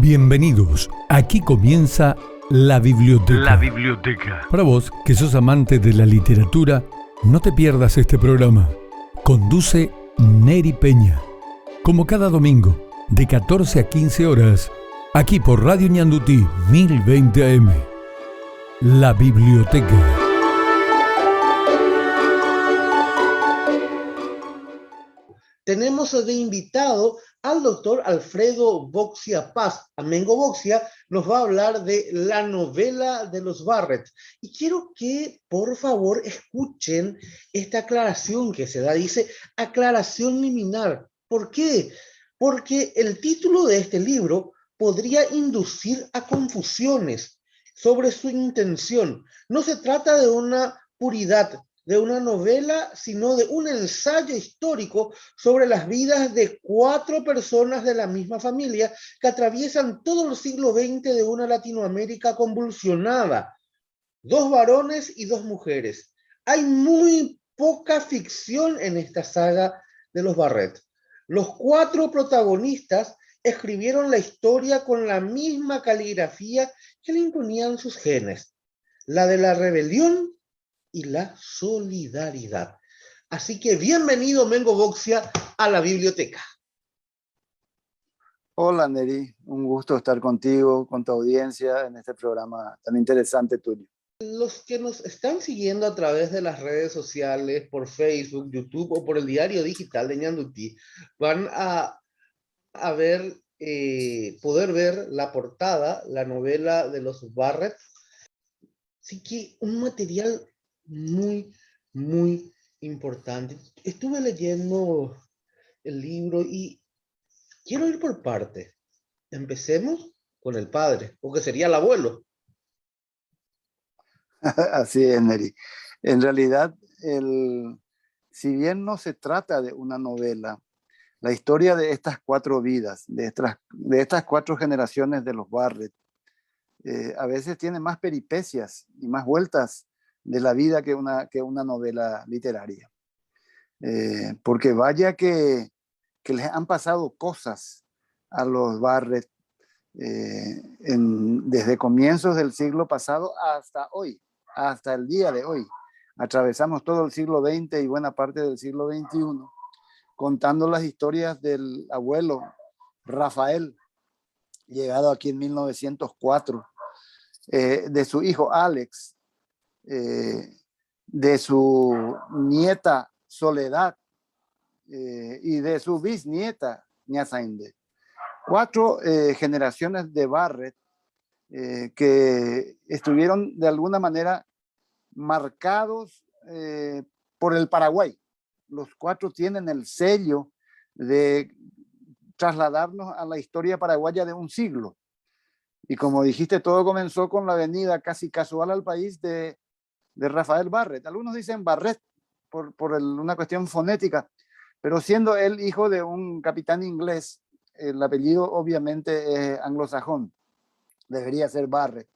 Bienvenidos. Aquí comienza La Biblioteca. La Biblioteca. Para vos, que sos amante de la literatura, no te pierdas este programa. Conduce Neri Peña. Como cada domingo, de 14 a 15 horas, aquí por Radio Ñandutí 1020 AM. La Biblioteca. Tenemos de invitado al doctor Alfredo Boxia Paz. Amengo Boxia nos va a hablar de la novela de los Barrett. Y quiero que, por favor, escuchen esta aclaración que se da. Dice, aclaración liminar. ¿Por qué? Porque el título de este libro podría inducir a confusiones sobre su intención. No se trata de una puridad de una novela, sino de un ensayo histórico sobre las vidas de 4 personas de la misma familia que atraviesan todo el siglo XX de una Latinoamérica convulsionada. 2 varones y 2 mujeres. Hay muy poca ficción en esta saga de los Barrett. Los 4 protagonistas escribieron la historia con la misma caligrafía que le imponían sus genes, la de la rebelión y la solidaridad. Así que bienvenido, Mengo Boxia, a la biblioteca. Hola, Neri. Un gusto estar contigo, con tu audiencia en este programa tan interesante tuyo. Los que nos están siguiendo a través de las redes sociales, por Facebook, YouTube o por el diario digital de Ñandutí, van a poder ver la portada, la novela de los Barrett. Así que un material muy, muy importante. Estuve leyendo el libro y quiero ir por parte. Empecemos con el padre, o que sería el abuelo. Así es, Neri. En realidad, si bien no se trata de una novela, la historia de estas 4 vidas, de estas 4 generaciones de los Barrett, a veces tiene más peripecias y más vueltas de la vida que una novela literaria. Porque vaya que les han pasado cosas a los Barrett desde comienzos del siglo pasado hasta hoy, hasta el día de hoy. Atravesamos todo el siglo XX y buena parte del siglo XXI contando las historias del abuelo Rafael, llegado aquí en 1904, de su hijo Alex, de su nieta Soledad y de su bisnieta Ñazainde. 4 generaciones de Barrett que estuvieron de alguna manera marcados por el Paraguay. Los 4 tienen el sello de trasladarnos a la historia paraguaya de un siglo. Y como dijiste, todo comenzó con la venida casi casual al país de Rafael Barrett. Algunos dicen Barrett por una cuestión fonética, pero siendo él hijo de un capitán inglés, el apellido obviamente es anglosajón, debería ser Barrett.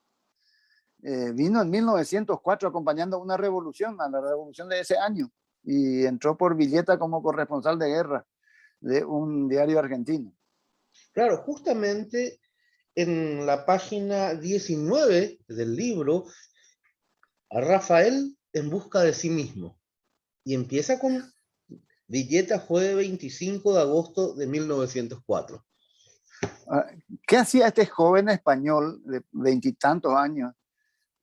Vino en 1904 acompañando a la revolución de ese año, y entró por Villeta como corresponsal de guerra de un diario argentino. Claro, justamente en la página 19 del libro, a Rafael en busca de sí mismo. Y empieza con Villeta, fue 25 de agosto de 1904. ¿Qué hacía este joven español de 20 y tantos años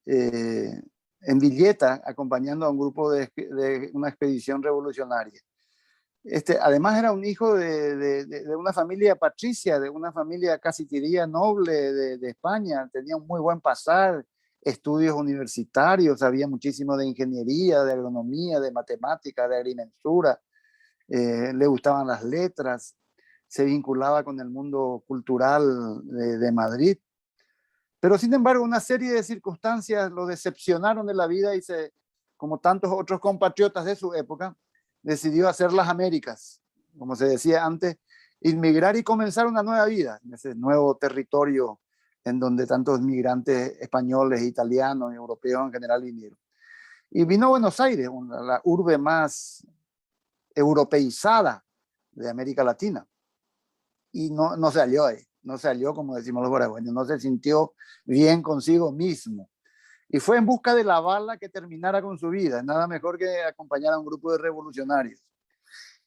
en Villeta acompañando a un grupo de una expedición revolucionaria? Además era un hijo de una familia patricia, de una familia casi diría noble de España. Tenía un muy buen pasar, estudios universitarios, sabía muchísimo de ingeniería, de agronomía, de matemática, de agrimensura. Le gustaban las letras, se vinculaba con el mundo cultural de Madrid. Pero sin embargo, una serie de circunstancias lo decepcionaron de la vida y como tantos otros compatriotas de su época, decidió hacer las Américas, como se decía antes, inmigrar y comenzar una nueva vida en ese nuevo territorio en donde tantos migrantes españoles, italianos y europeos en general vinieron. Y vino a Buenos Aires, la urbe más europeizada de América Latina, y no se halló ahí. no salió, como decimos los paraguayos, no se sintió bien consigo mismo. Y fue en busca de la bala que terminara con su vida. Nada mejor que acompañar a un grupo de revolucionarios.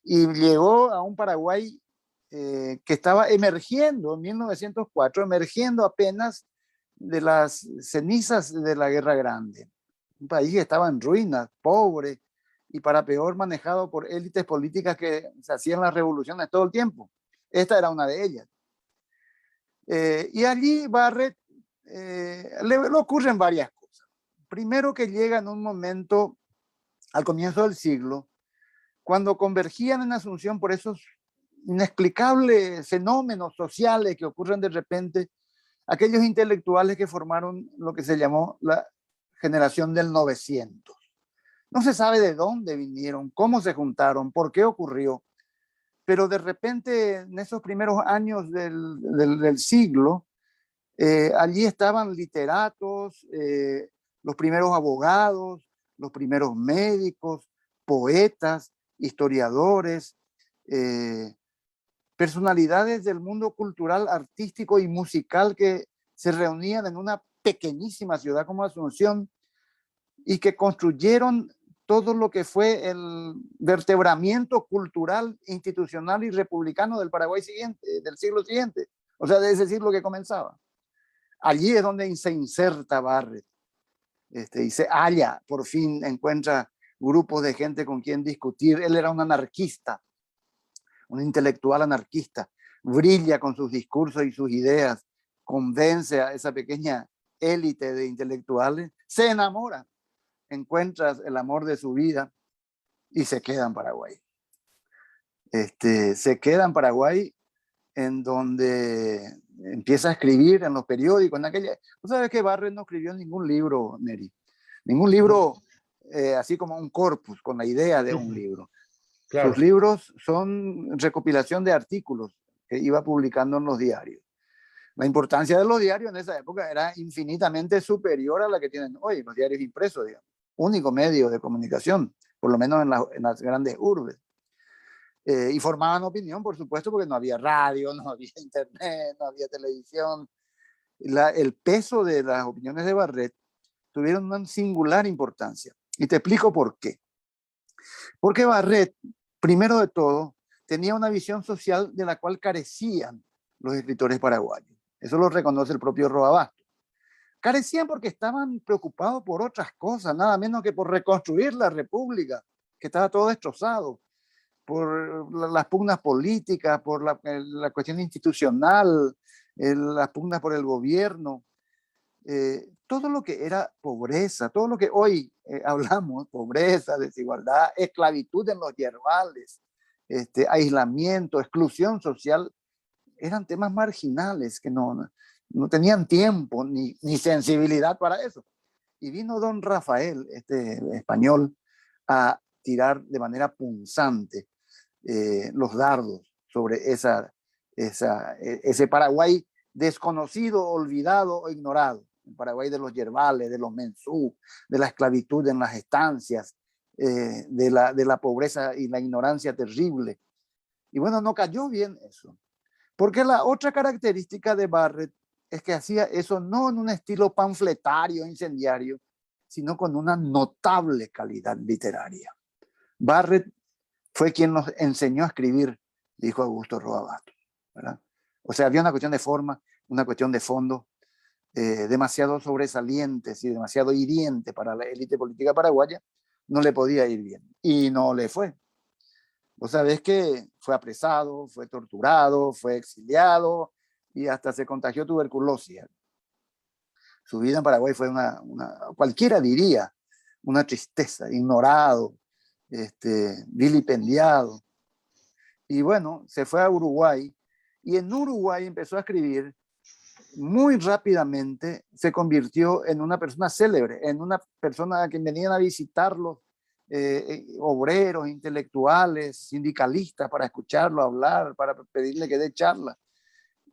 Y llegó a un Paraguay que estaba emergiendo en 1904, emergiendo apenas de las cenizas de la Guerra Grande. Un país que estaba en ruinas, pobre y para peor manejado por élites políticas que se hacían las revoluciones todo el tiempo. Esta era una de ellas. Y allí Barrett le ocurren varias cosas. Primero, que llega en un momento al comienzo del siglo, cuando convergían en Asunción por esos inexplicables fenómenos sociales que ocurren de repente, aquellos intelectuales que formaron lo que se llamó la generación del 900. No se sabe de dónde vinieron, cómo se juntaron, por qué ocurrió, pero de repente en esos primeros años del siglo, allí estaban literatos, los primeros abogados, los primeros médicos, poetas, historiadores, personalidades del mundo cultural, artístico y musical que se reunían en una pequeñísima ciudad como Asunción y que construyeron todo lo que fue el vertebramiento cultural, institucional y republicano del Paraguay siguiente, del siglo siguiente, o sea, de ese siglo que comenzaba. Allí es donde se inserta Barrett, y se halla, por fin encuentra grupos de gente con quien discutir. Él era un anarquista, un intelectual anarquista, brilla con sus discursos y sus ideas, convence a esa pequeña élite de intelectuales, se enamora, encuentra el amor de su vida y se queda en Paraguay. Se queda en Paraguay, en donde empieza a escribir en los periódicos. ¿Tú sabes que Barrett no escribió ningún libro, Neri? Ningún libro así como un corpus, con la idea de un libro. Claro. Sus libros son recopilación de artículos que iba publicando en los diarios. La importancia de los diarios en esa época era infinitamente superior a la que tienen hoy, los diarios impresos, digamos. Único medio de comunicación, por lo menos en las grandes urbes. Y formaban opinión, por supuesto, porque no había radio, no había internet, no había televisión. El peso de las opiniones de Barrett tuvieron una singular importancia. Y te explico por qué. Porque Barrett, primero de todo, tenía una visión social de la cual carecían los escritores paraguayos. Eso lo reconoce el propio Roa Bastos. Carecían porque estaban preocupados por otras cosas, nada menos que por reconstruir la república, que estaba todo destrozado, por las pugnas políticas, por la cuestión institucional, las pugnas por el gobierno, todo lo que era pobreza, todo lo que hoy hablamos, pobreza, desigualdad, esclavitud en los yerbales, aislamiento, exclusión social, eran temas marginales que no tenían tiempo ni sensibilidad para eso. Y vino don Rafael, español, a tirar de manera punzante los dardos sobre ese Paraguay desconocido, olvidado o ignorado. El Paraguay de los yerbales, de los mensú, de la esclavitud en las estancias, de la pobreza y la ignorancia terrible. Y bueno, no cayó bien eso. Porque la otra característica de Barrett es que hacía eso no en un estilo panfletario, incendiario, sino con una notable calidad literaria. Barrett fue quien nos enseñó a escribir, dijo Augusto Roa Bastos, ¿verdad? O sea, había una cuestión de forma, una cuestión de fondo, demasiado sobresalientes y demasiado hiriente para la élite política paraguaya, no le podía ir bien. Y no le fue. Vos sabés que fue apresado, fue torturado, fue exiliado y hasta se contagió tuberculosis. Su vida en Paraguay fue cualquiera diría, una tristeza, ignorado, vilipendiado. Y bueno, se fue a Uruguay y en Uruguay empezó a escribir. Muy rápidamente se convirtió en una persona célebre, en una persona a quien venían a visitarlo obreros, intelectuales, sindicalistas para escucharlo hablar, para pedirle que dé charla.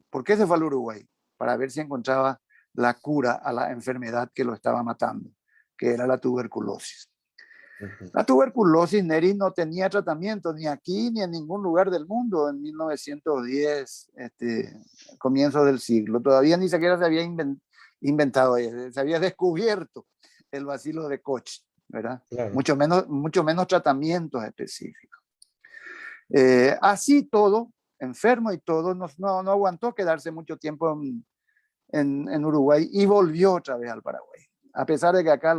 ¿Por qué se fue al Uruguay? Para ver si encontraba la cura a la enfermedad que lo estaba matando, que era la tuberculosis. Ujú. La tuberculosis, Neri, no tenía tratamiento ni aquí ni en ningún lugar del mundo en 1910, comienzo del siglo. Todavía ni siquiera se había inventado, se había descubierto el bacilo de Koch, ¿verdad? Claro. Mucho menos tratamientos específicos. Así todo, enfermo y todo, no aguantó quedarse mucho tiempo en Uruguay y volvió otra vez al Paraguay. A pesar de que acá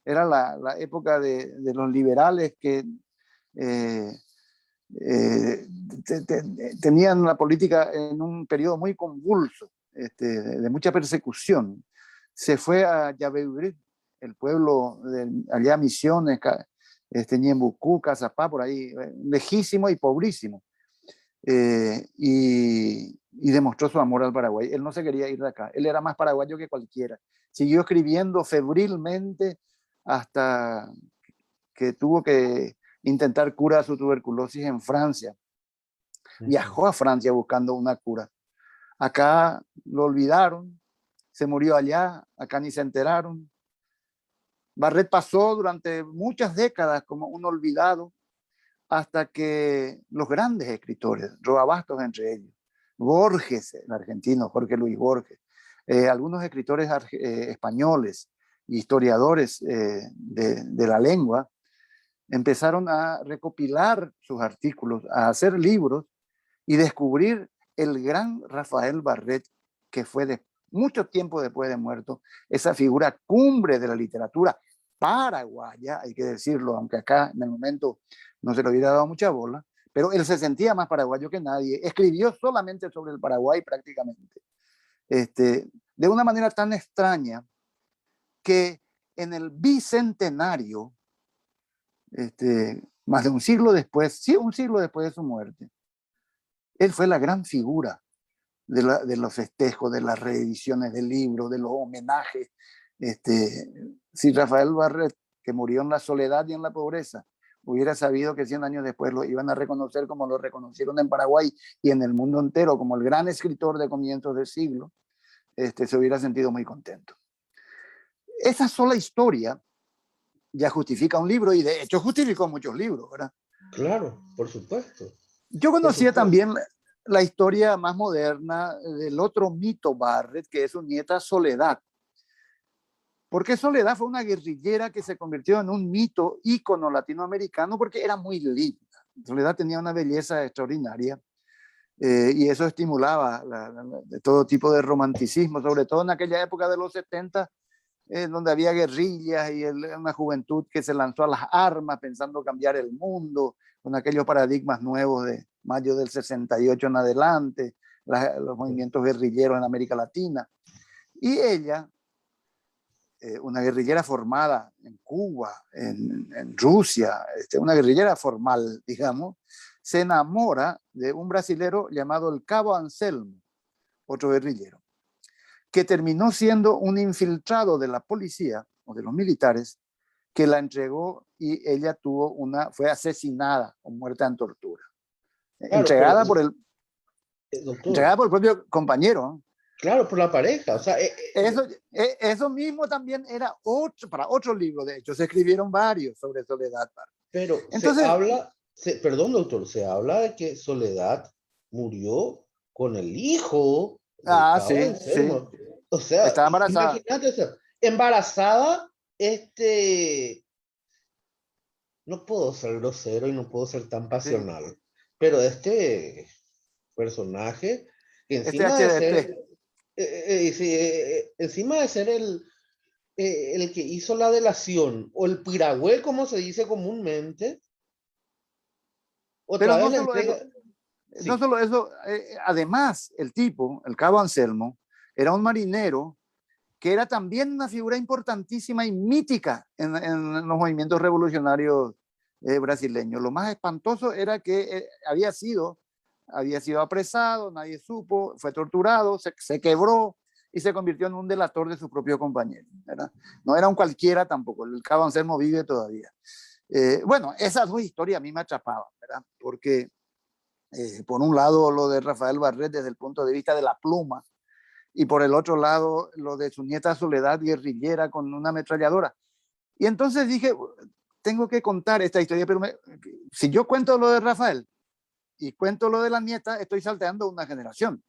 era la época de los liberales que eh, eh, tenían la política en un periodo muy convulso, de mucha persecución. Se fue a Yabeubrí, el pueblo de allá Misiones, Ñembucú, Cazapá, por ahí, lejísimo y pobrísimo. Y demostró su amor al Paraguay. Él no se quería ir de acá, él era más paraguayo que cualquiera. Siguió escribiendo febrilmente hasta que tuvo que intentar cura a su tuberculosis en Francia. Ujú. Viajó a Francia buscando una cura. Acá lo olvidaron, se murió allá, acá ni se enteraron. Barret pasó durante muchas décadas como un olvidado, hasta que los grandes escritores, Roa Bastos entre ellos, Borges, el argentino, Jorge Luis Borges, algunos escritores españoles, historiadores de la lengua, empezaron a recopilar sus artículos, a hacer libros y descubrir el gran Rafael Barret, que fue mucho tiempo después de muerto, esa figura cumbre de la literatura paraguaya, hay que decirlo, aunque acá en el momento no se le hubiera dado mucha bola, pero él se sentía más paraguayo que nadie, escribió solamente sobre el Paraguay prácticamente, de una manera tan extraña que en el bicentenario, más de un siglo después, sí, un siglo después de su muerte, él fue la gran figura de los festejos, de las reediciones del libro, de los homenajes. Si Rafael Barret, que murió en la soledad y en la pobreza, hubiera sabido que 100 años después lo iban a reconocer como lo reconocieron en Paraguay y en el mundo entero como el gran escritor de comienzos del siglo, se hubiera sentido muy contento. Esa sola historia ya justifica un libro y de hecho justificó muchos libros, ¿verdad? Claro, por supuesto. Yo Por conocía supuesto. también la historia más moderna del otro mito Barret, que es su nieta Soledad. Porque Soledad fue una guerrillera que se convirtió en un mito ícono latinoamericano porque era muy linda. Soledad tenía una belleza extraordinaria y eso estimulaba de todo tipo de romanticismo, sobre todo en aquella época de los 70, donde había guerrillas y una juventud que se lanzó a las armas pensando cambiar el mundo, con aquellos paradigmas nuevos de mayo del 68 en adelante, los movimientos guerrilleros en América Latina. Y ella, una guerrillera formada en Cuba, en Rusia, una guerrillera formal, digamos, se enamora de un brasilero llamado el Cabo Anselmo, otro guerrillero, que terminó siendo un infiltrado de la policía o de los militares que la entregó y ella fue asesinada o muerta en tortura. Claro, pero, doctor, Entregada por el propio compañero. claro, por la pareja. O sea, Eso mismo también era para otro libro, de hecho, se escribieron varios sobre Soledad. pero Entonces, perdón, doctor, se habla de que Soledad murió con el hijo del cabo sí, sí, Anselmo. O sea, estaba embarazada. imagínate, o sea, embarazada, no puedo ser grosero y no puedo ser tan Sí. pasional, pero este personaje, que encima de ser, HDP. sí, encima de ser el que hizo la delación, o el piragüe, como se dice comúnmente, Pero otra vez no le solo entrega, eso, no sí, solo eso, además el tipo, el cabo Anselmo, era un marinero que era también una figura importantísima y mítica en los movimientos revolucionarios brasileños. Lo más espantoso era que había sido apresado, nadie supo, fue torturado, se quebró y se convirtió en un delator de su propio compañero, ¿verdad? No era un cualquiera tampoco, el cabo Anselmo vive todavía. Bueno, esas dos historias a mí me atrapaban, ¿verdad? Porque por un lado lo de Rafael Barret desde el punto de vista de la pluma, y por el otro lado lo de su nieta Soledad, guerrillera con una ametralladora. Y entonces dije, tengo que contar esta historia, pero si yo cuento lo de Rafael y cuento lo de la nieta, estoy salteando una generación.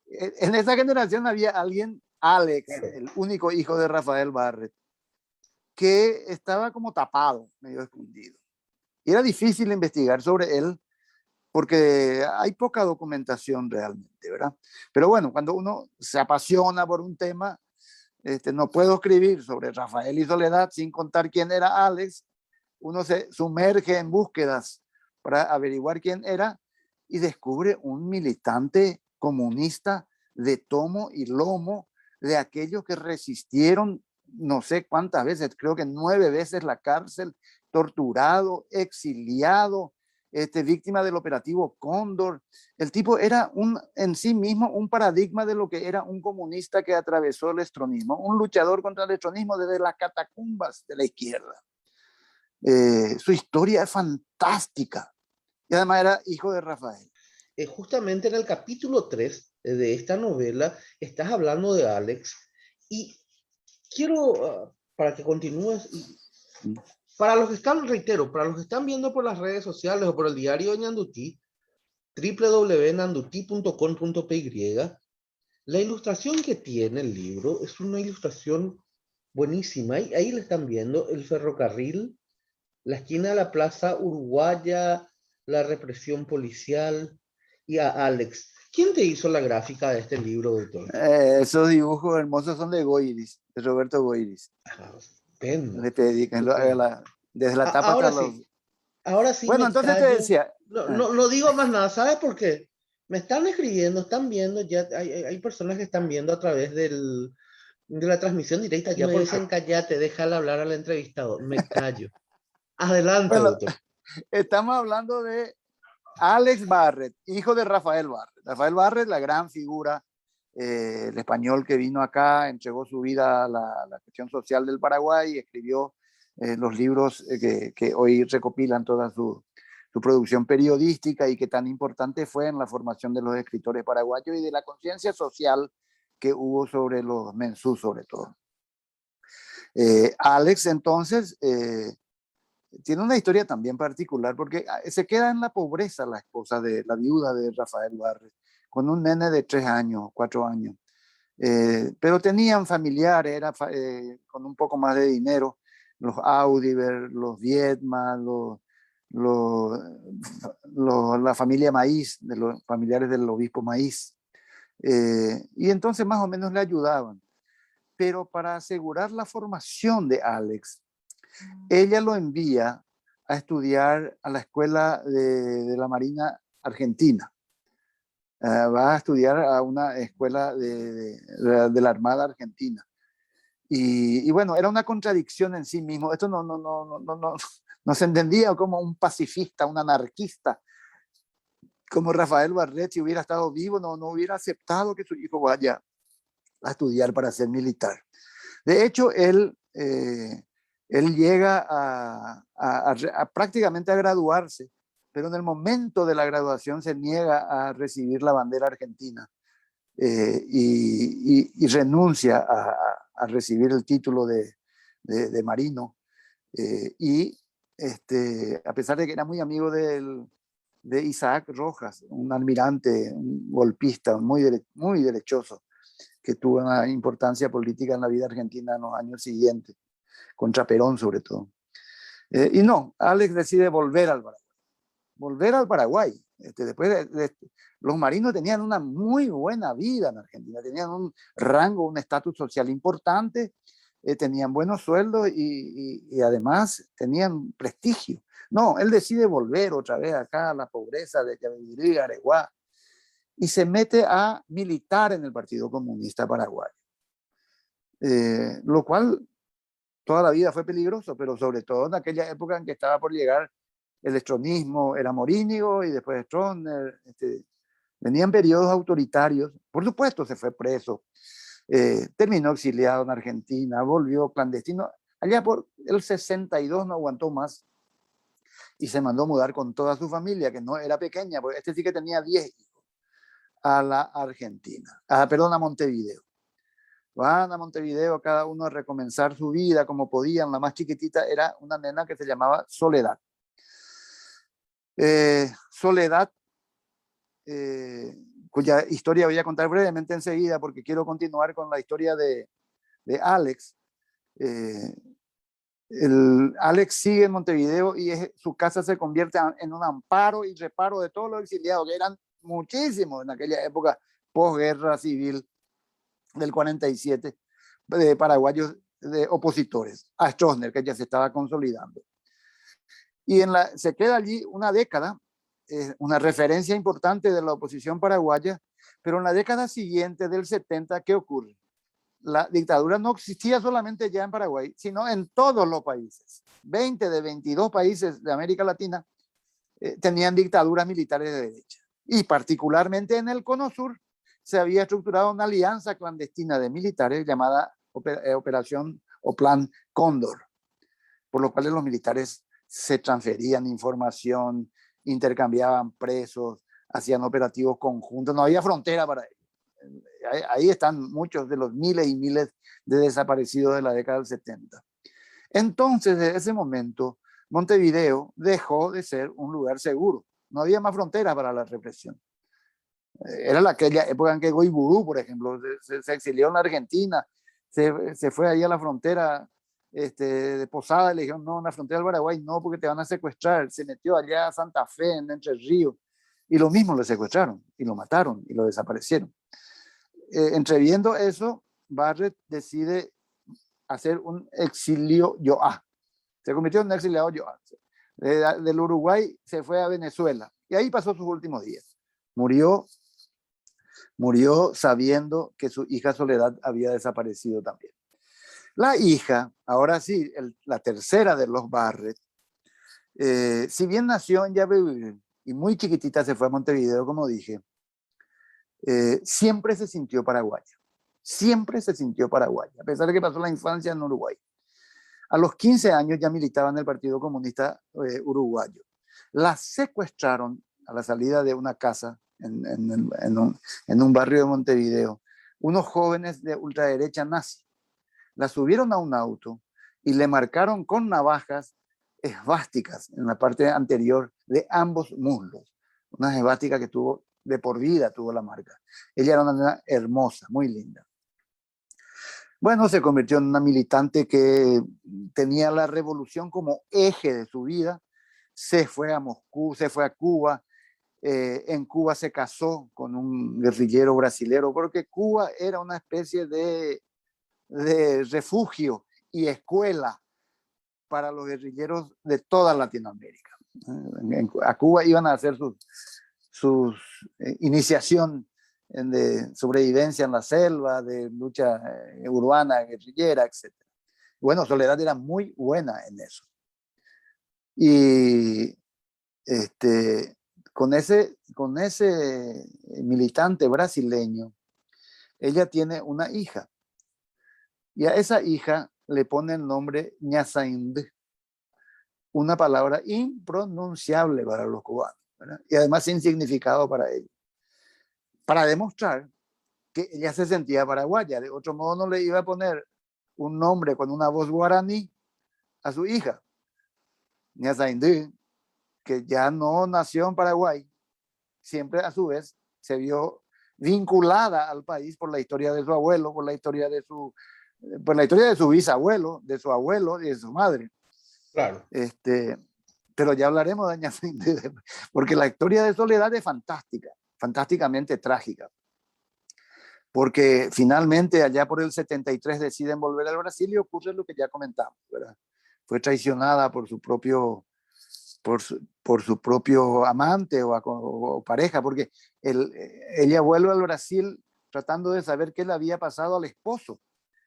En esa generación había alguien, Alex, el único hijo de Rafael Barrett, que estaba como tapado, medio escondido. Y era difícil investigar sobre él porque hay poca documentación realmente, ¿verdad? Pero bueno, cuando uno se apasiona por un tema, no puedo escribir sobre Rafael y Soledad sin contar quién era Alex. Uno se sumerge en búsquedas para averiguar quién era y descubre un militante comunista de tomo y lomo, de aquellos que resistieron no sé cuántas veces, creo que 9 veces la cárcel, torturado, exiliado, víctima del operativo Cóndor. El tipo era en sí mismo un paradigma de lo que era un comunista que atravesó el estronismo, un luchador contra el estronismo desde las catacumbas de la izquierda. Su historia es fantástica y además era hijo de Rafael. Justamente en el capítulo 3 de esta novela estás hablando de Alex y quiero, para que continúes, para los que están, reitero, para los que están viendo por las redes sociales o por el diario de Ñandutí, www.nanduti.com.py, la ilustración que tiene el libro es una ilustración buenísima. Ahí le están viendo el ferrocarril, la esquina de la Plaza Uruguaya, la represión policial y a Alex. ¿Quién te hizo la gráfica de este libro, doctor? Esos dibujos hermosos son de Goiris, de Roberto Goiris. Le pedí que desde la tapa ahora hasta sí, ahora sí. Bueno, me entonces callo. te decía. No digo más nada, ¿sabes por qué? Me están escribiendo, están viendo, ya hay personas que están viendo a través de la transmisión directa, ya me dicen callate, déjale hablar al entrevistador. Me callo. Adelante, bueno, doctor. Estamos hablando de Alex Barrett, hijo de Rafael Barrett. Rafael Barrett, la gran figura, el español que vino acá, entregó su vida a la cuestión social del Paraguay y escribió los libros que hoy recopilan toda su producción periodística y que tan importante fue en la formación de los escritores paraguayos y de la conciencia social que hubo sobre los mensús, sobre todo. Alex, entonces, tiene una historia también particular porque se queda en la pobreza la esposa de la viuda de Rafael Barrett, con un nene de 3 años, 4 años. Pero tenían familiares, era con un poco más de dinero, los Audiver, los Viedma, la familia Maíz, de los familiares del obispo Maíz. Y entonces más o menos le ayudaban. Pero para asegurar la formación de Alex, ella lo envía a estudiar a la escuela de la Marina Argentina. Va a estudiar a una escuela de la Armada Argentina. Y bueno, era una contradicción en sí mismo. Esto no se entendía como un pacifista, un anarquista. Como Rafael Barrett, si hubiera estado vivo, no hubiera aceptado que su hijo vaya a estudiar para ser militar. De hecho, él llega prácticamente a graduarse, pero en el momento de la graduación se niega a recibir la bandera argentina y renuncia a recibir el título de marino. A pesar de que era muy amigo de Isaac Rojas, un almirante, un golpista muy derechoso, que tuvo una importancia política en la vida argentina en los años siguientes, contra Perón sobre todo. Y no, Alex decide volver al Paraguay. Después los marinos tenían una muy buena vida en Argentina, tenían un rango, un estatus social importante, tenían buenos sueldos y además tenían prestigio. No, él decide volver otra vez acá a la pobreza de Yabebirí, Areguá, y se mete a militar en el Partido Comunista Paraguayo. Lo cual toda la vida fue peligroso, pero sobre todo en aquella época en que estaba por llegar el estronismo, era Morínigo y después Stroessner, venían periodos autoritarios. Por supuesto se fue preso, terminó exiliado en Argentina, volvió clandestino. Allá por el 62 no aguantó más y se mandó mudar con toda su familia, que no era pequeña, porque sí que tenía 10 hijos, a la Argentina, a Montevideo. van a Montevideo cada uno a recomenzar su vida como podían. La más chiquitita era una nena que se llamaba Soledad. Soledad, cuya historia voy a contar brevemente enseguida porque quiero continuar con la historia de Alex. Alex sigue en Montevideo y su casa se convierte en un amparo y reparo de todos los exiliados, que eran muchísimos en aquella época posguerra civil del 47, de paraguayos de opositores a Stroessner, que ya se estaba consolidando. Y se queda allí una década, una referencia importante de la oposición paraguaya, pero en la década siguiente del 70, ¿qué ocurre? La dictadura no existía solamente ya en Paraguay, sino en todos los países. 20 de 22 países de América Latina tenían dictaduras militares de derecha. Y particularmente en el Cono Sur se había estructurado una alianza clandestina de militares llamada Operación o Plan Cóndor, por lo cual los militares se transferían información, intercambiaban presos, hacían operativos conjuntos, no había frontera para ellos. Ahí están muchos de los miles y miles de desaparecidos de la década del 70. Entonces, desde ese momento, Montevideo dejó de ser un lugar seguro. No había más fronteras para la represión. Era aquella época en que Goiburu, por ejemplo, se exilió en la Argentina, se fue ahí a la frontera de Posada, le dijeron, no, en la frontera del Paraguay no, porque te van a secuestrar. Se metió allá a Santa Fe, en Entre Ríos, y lo mismo lo secuestraron, y lo mataron, y lo desaparecieron. Entreviendo eso, Barrett decide hacer un exilio Yoá. Se convirtió en un exiliado Yoá. Del Uruguay se fue a Venezuela, y ahí pasó sus últimos días. Murió sabiendo que su hija Soledad había desaparecido también. La hija, ahora sí, la tercera de los Barrett, si bien nació en Yabehuil y muy chiquitita se fue a Montevideo, como dije, siempre se sintió paraguaya. Siempre se sintió paraguaya, a pesar de que pasó la infancia en Uruguay. A los 15 años ya militaba en el Partido Comunista Uruguayo. La secuestraron a la salida de una casa en un barrio de Montevideo unos jóvenes de ultraderecha nazi. La subieron a un auto y le marcaron con navajas esvásticas en la parte anterior de ambos muslos. Una esvástica que tuvo de por vida, tuvo la marca. Ella era una nena hermosa, muy linda. Bueno, se convirtió en una militante que tenía la revolución como eje de su vida. Se fue a Moscú, se fue a Cuba. En Cuba se casó con un guerrillero brasilero, porque Cuba era una especie de refugio y escuela para los guerrilleros de toda Latinoamérica. A Cuba iban a hacer sus iniciación de sobrevivencia en la selva, de lucha urbana, guerrillera, etc. Bueno, Soledad era muy buena en eso. Y con ese militante brasileño, ella tiene una hija. Y a esa hija le pone el nombre Ñasaínd, una palabra impronunciable para los cubanos, ¿verdad? Y además sin significado para ellos, para demostrar que ella se sentía paraguaya. De otro modo no le iba a poner un nombre con una voz guaraní a su hija, Ñasaínd, que ya no nació en Paraguay, siempre a su vez se vio vinculada al país por la historia de su abuelo, por la historia de su bisabuelo, de su abuelo y de su madre. Claro. Pero ya hablaremos de Ñasaínd, porque la historia de Soledad es fantástica, fantásticamente trágica. Porque finalmente allá por el 73 deciden volver al Brasil y ocurre lo que ya comentamos, ¿verdad? Fue traicionada por su propio amante o pareja, porque ella vuelve al Brasil tratando de saber qué le había pasado al esposo,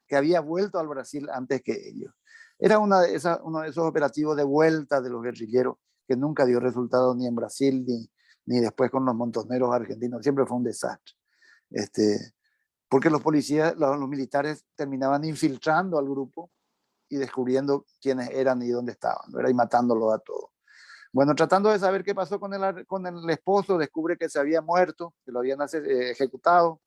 que había vuelto al Brasil antes que ellos. Era uno de esos operativos de vuelta de los guerrilleros que nunca dio resultado ni en Brasil ni después con los montoneros argentinos. Siempre fue un desastre. Porque los policías, los militares terminaban infiltrando al grupo y descubriendo quiénes eran y dónde estaban, ¿verdad? Y matándolos a todos. Bueno, tratando de saber qué pasó con el esposo, descubre que se había muerto, que lo habían ejecutado.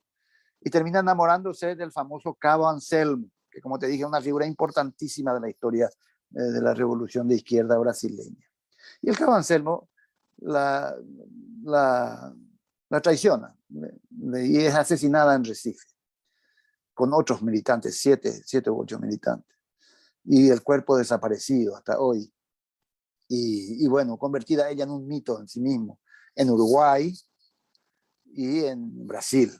y termina enamorándose del famoso Cabo Anselmo, que como te dije es una figura importantísima de la historia de la revolución de izquierda brasileña. Y el Cabo Anselmo la traiciona y es asesinada en Recife con otros militantes, siete u ocho militantes, y el cuerpo desaparecido hasta hoy. Y bueno, convertida ella en un mito en sí mismo, en Uruguay y en Brasil,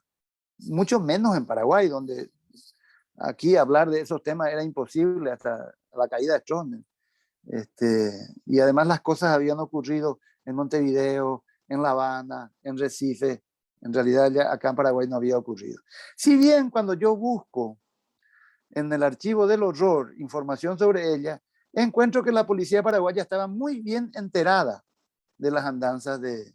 mucho menos en Paraguay, donde aquí hablar de esos temas era imposible hasta la caída de Stroessner. Y además las cosas habían ocurrido en Montevideo, en La Habana, en Recife. En realidad ya acá en Paraguay no había ocurrido. Si bien cuando yo busco en el archivo del horror información sobre ella, encuentro que la policía paraguaya estaba muy bien enterada de las andanzas de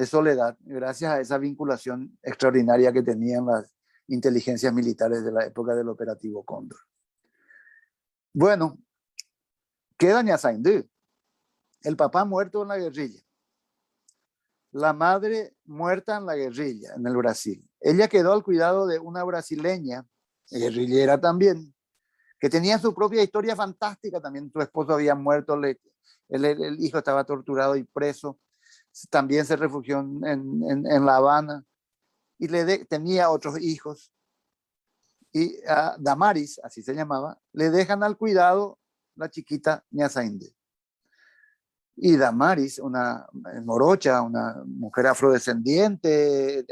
Soledad, gracias a esa vinculación extraordinaria que tenían las inteligencias militares de la época del operativo Cóndor. Bueno, queda Ñazaindú, el papá muerto en la guerrilla, la madre muerta en la guerrilla en el Brasil. Ella quedó al cuidado de una brasileña, guerrillera también, que tenía su propia historia fantástica. También su esposo había muerto, el hijo estaba torturado y preso, también se refugió en La Habana y tenía otros hijos. Y a Damaris, así se llamaba, le dejan al cuidado la chiquita Ñazaindú. Y Damaris, una morocha, una mujer afrodescendiente,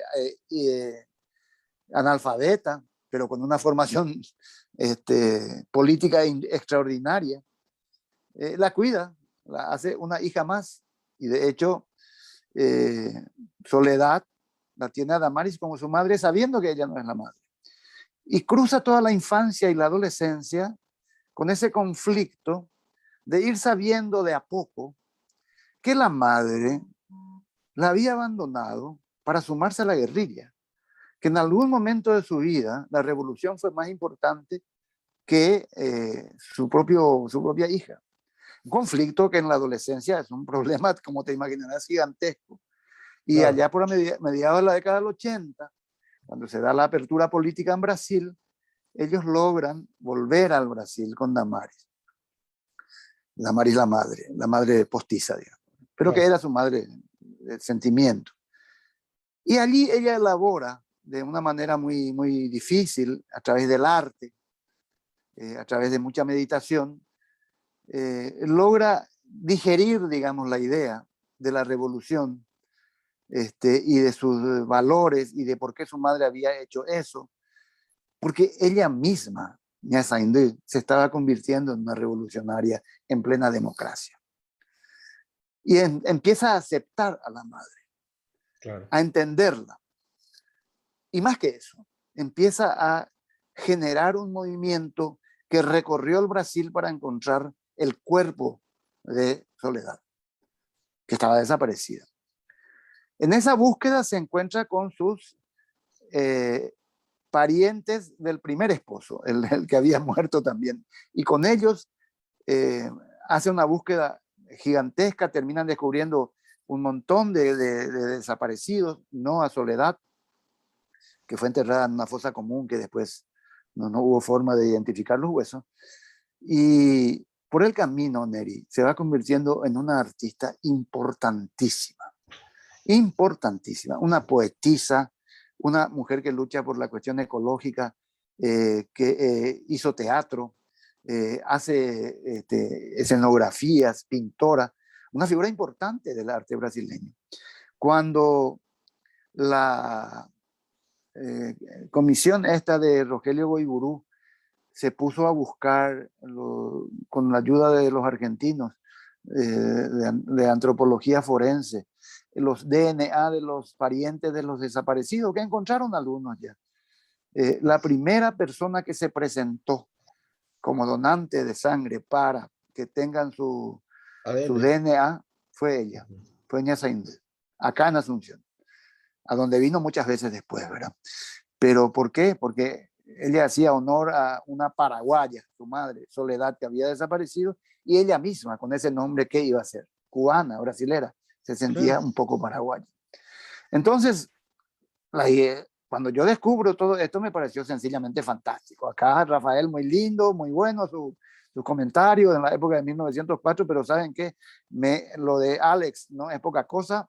analfabeta, pero con una formación política extraordinaria, la cuida, la hace una hija más. Y de hecho, Soledad la tiene a Damaris como su madre, sabiendo que ella no es la madre. Y cruza toda la infancia y la adolescencia con ese conflicto de ir sabiendo de a poco que la madre la había abandonado para sumarse a la guerrilla, que en algún momento de su vida la revolución fue más importante que su propia hija. Un conflicto que en la adolescencia es un problema, como te imaginarás, gigantesco. Y claro, allá por mediados de la década del 80, cuando se da la apertura política en Brasil, ellos logran volver al Brasil con Damaris. Damaris la madre postiza, digamos, pero que era su madre de sentimiento. Y allí ella elabora de una manera muy, muy difícil, a través del arte, a través de mucha meditación, logra digerir, digamos, la idea de la revolución y de sus valores y de por qué su madre había hecho eso, porque ella misma, Ñazaindú, se estaba convirtiendo en una revolucionaria en plena democracia. Y empieza a aceptar a la madre, claro, a entenderla. Y más que eso, empieza a generar un movimiento que recorrió el Brasil para encontrar el cuerpo de Soledad, que estaba desaparecida. En esa búsqueda se encuentra con sus parientes del primer esposo, el que había muerto también, y con ellos hace una búsqueda gigantesca, terminan descubriendo un montón de desaparecidos, no a Soledad, que fue enterrada en una fosa común que después no hubo forma de identificar los huesos, y por el camino Neri se va convirtiendo en una artista importantísima, una poetisa, una mujer que lucha por la cuestión ecológica, que hizo teatro, hace escenografías, pintora, una figura importante del arte brasileño. Cuando la comisión esta de Rogelio Goiburú se puso a buscar, con la ayuda de los argentinos, de antropología forense, los DNA de los parientes de los desaparecidos, que encontraron algunos ya. La primera persona que se presentó como donante de sangre para que tengan su DNA fue ella, fue Ñazaindú, acá en Asunción, a donde vino muchas veces después, ¿verdad? ¿Pero por qué? Porque ella hacía honor a una paraguaya, su madre, Soledad, que había desaparecido, y ella misma, con ese nombre, ¿qué iba a ser? Cubana, brasilera, se sentía un poco paraguaya. Entonces, cuando yo descubro todo esto me pareció sencillamente fantástico. Acá Rafael muy lindo, muy bueno, sus comentarios en la época de 1904, pero ¿saben qué? Lo de Alex no es poca cosa,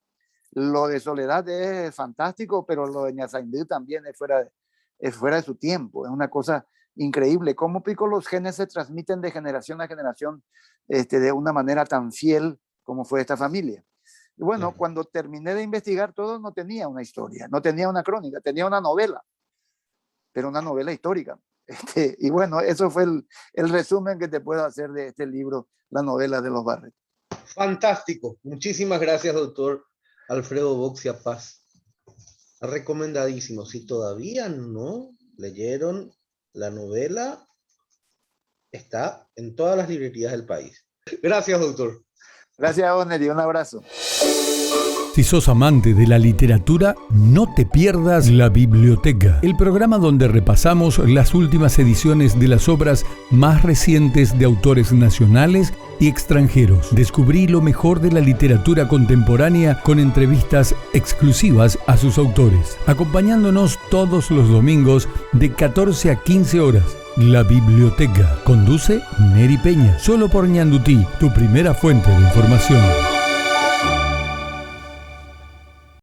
lo de Soledad es fantástico, pero lo de Ñazaindú también es fuera de su tiempo, es una cosa increíble. ¿Cómo pico los genes se transmiten de generación a generación de una manera tan fiel como fue esta familia? Y bueno, cuando terminé de investigar todo, no tenía una historia, no tenía una crónica, tenía una novela, pero una novela histórica. Y bueno, eso fue el resumen que te puedo hacer de este libro, La novela de los Barrett. Fantástico. Muchísimas gracias, doctor Alfredo Boxia Paz. Recomendadísimo. Si todavía no leyeron la novela, está en todas las librerías del país. Gracias, doctor. Gracias, Oneri. Un abrazo. Si sos amante de la literatura, no te pierdas La Biblioteca, el programa donde repasamos las últimas ediciones de las obras más recientes de autores nacionales y extranjeros. Descubrí lo mejor de la literatura contemporánea con entrevistas exclusivas a sus autores, acompañándonos todos los domingos de 14 a 15 horas. La Biblioteca. Conduce Neri Peña, solo por Ñandutí, tu primera fuente de información.